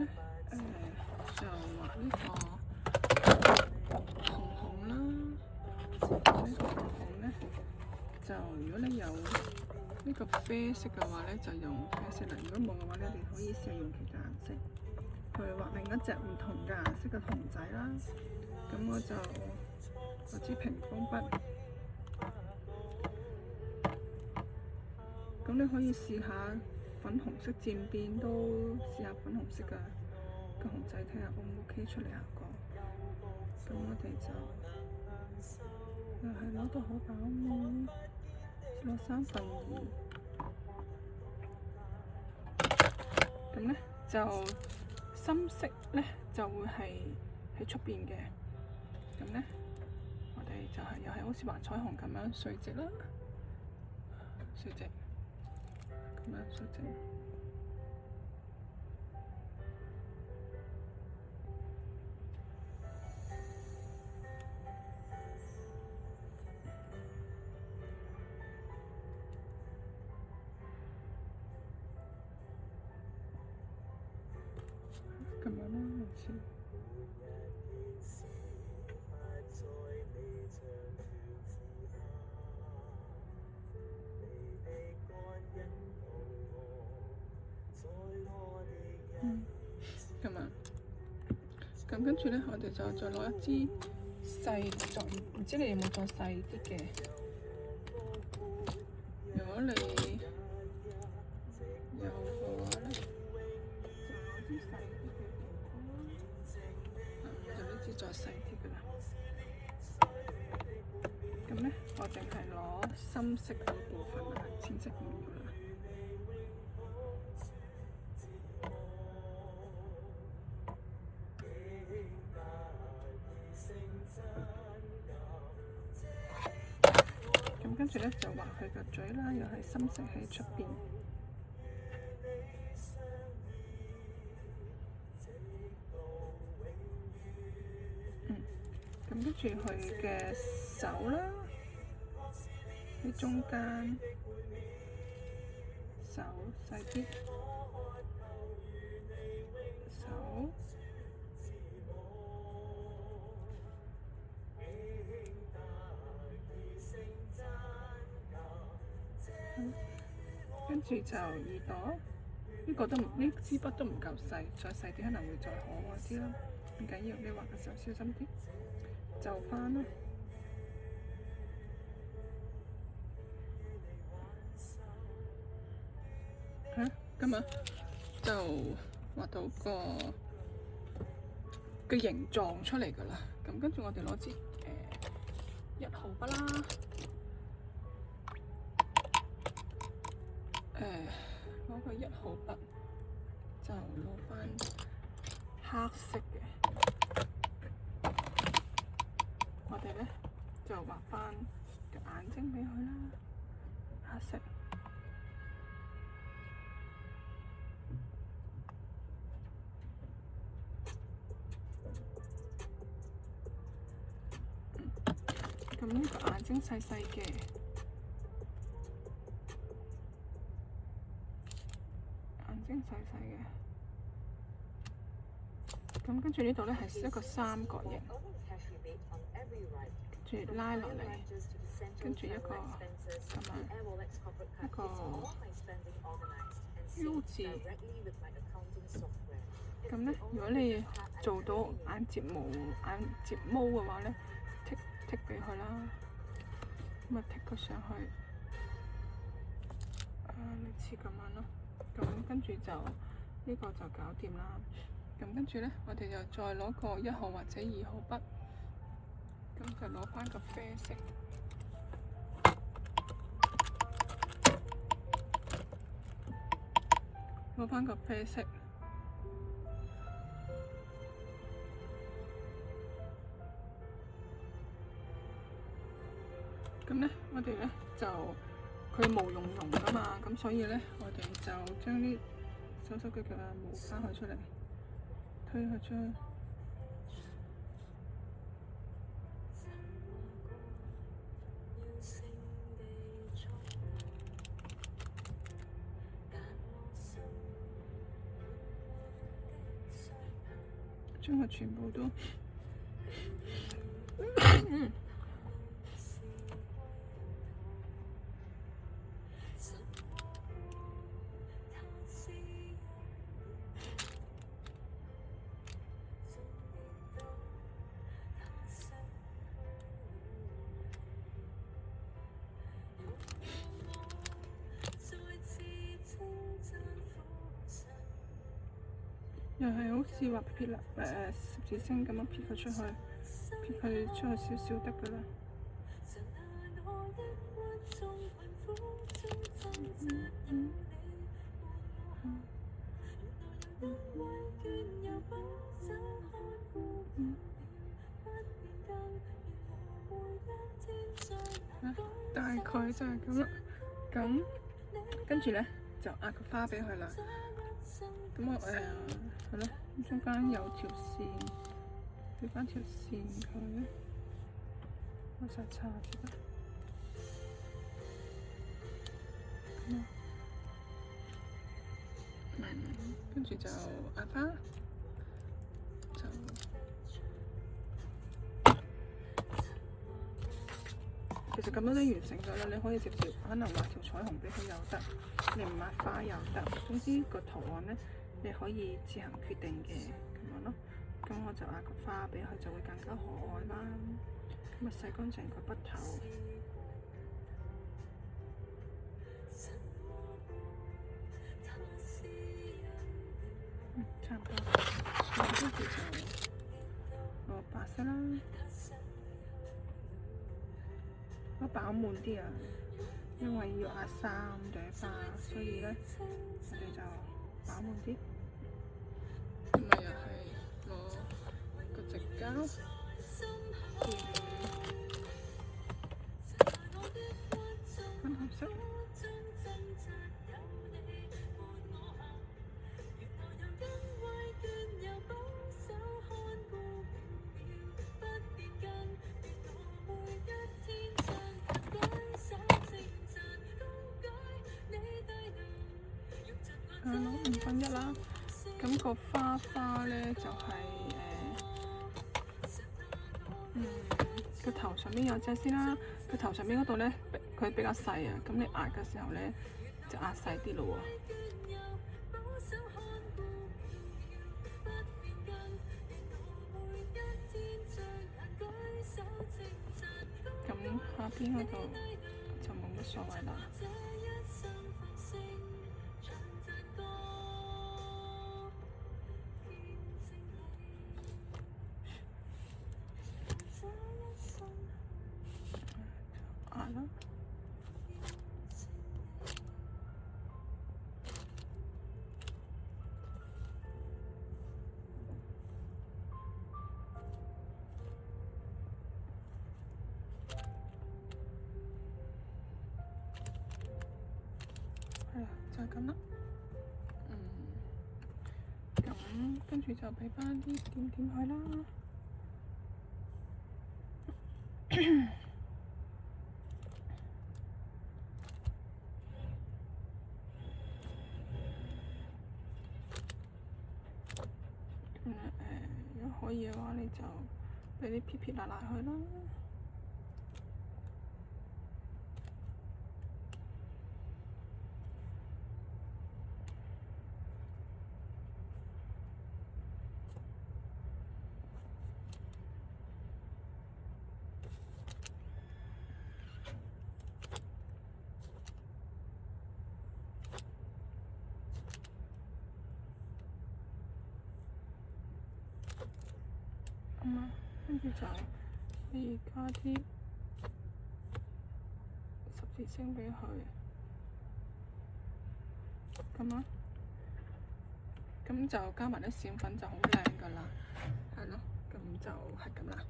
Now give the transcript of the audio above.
咧就畫呢個紅紅啦。呢個紅紅咧就如果你有呢個啡色嘅話咧，就用啡色啦。如果冇嘅話咧，你可以試下用其他顏色去畫另一隻唔同嘅顏色嘅熊仔啦。咁我就攞支屏風筆，咁你可以試下粉紅色漸變，都試下粉紅色嘅熊仔，睇下 O 唔 OK 出嚟效果。咁我哋就又係攞到好飽滿，攞2/3。咁咧就深色咧就會係喺出邊嘅。咁咧我哋就係又係好似畫彩虹咁樣垂直啦，垂直咁樣垂直。咁樣啦，好似。咁樣。咁跟住咧，我哋就再攞一支細，再唔知你有冇再細啲嘅？如果你有嘅話咧，就攞支細啲嘅就呢支再細啲嘅啦。咁咧，我淨係攞深色嗰部分啦，淺色唔要啦。咁跟住咧就畫佢個嘴啦，又係深色喺出邊。咁跟住佢嘅手啦，喺中間，手細啲，手。跟住就耳朵，呢個都唔，呢支筆都唔夠細，再細啲可能會再可愛啲啦。唔緊要，你畫嘅時候小心啲，就翻啦。咁啊，就畫到個形狀出嚟㗎啦。咁跟住我哋攞支1號筆啦。攞個1號筆，就攞翻黑色嘅。我哋咧就畫翻個眼睛俾佢啦，黑色。咁呢個眼睛細細嘅。細細嘅，咁跟住呢度咧係一個三角形，跟住拉落嚟，跟住一個咁樣一個 U 字。咁咧，如果你做到眼睫毛嘅話咧，剔俾佢啦，咁啊剔佢上去，類似咁樣咯。咁跟住就呢個就搞掂啦。咁跟住咧，我哋就再攞個1號或者2號筆，咁就攞翻個啡色，攞翻個啡色。咁咧，我哋咧就佢毛茸茸㗎嘛，咁所以咧，我哋就將啲手手腳腳啊毛翻佢出嚟，推佢出去。將佢全部都又係好似話撇十字星咁樣撇佢出去，撇佢出去少少得㗎啦。大概就係咁啦。咁跟住咧就壓個花俾佢啦。咁我係咯，中間有條線，俾翻條線佢，我實擦住啦。跟住就壓花，就其實咁樣都完成咗啦。你可以直接可能畫條彩虹俾佢又得，你唔畫花又得。總之個圖案咧，你可以自行決定嘅咁樣咯。咁我就壓個花俾佢，就會更加可愛啦。咁啊，洗乾淨個筆頭。差唔多，跟住就攞白色啦，攞飽滿啲啊，因為要壓3朵花，所以咧我哋就飽滿啲。咁啊又係攞個直膠，粉紅色。攞1/5啦，咁個花咧就係個頭上面有隻先啦，個頭上面嗰度咧佢比較細啊，咁你壓嘅時候咧就壓細啲咯喎。咁下邊嗰度就冇乜所謂啦。係啦，就係咁啦。咁跟住就俾翻啲點點佢啦。如果可以嘅話，你就俾啲撇撇辣辣佢啦。跟住就可以加啲十字星俾佢，咁啊，咁就加埋啲閃粉就好靚噶啦，係咯，咁就係咁啦。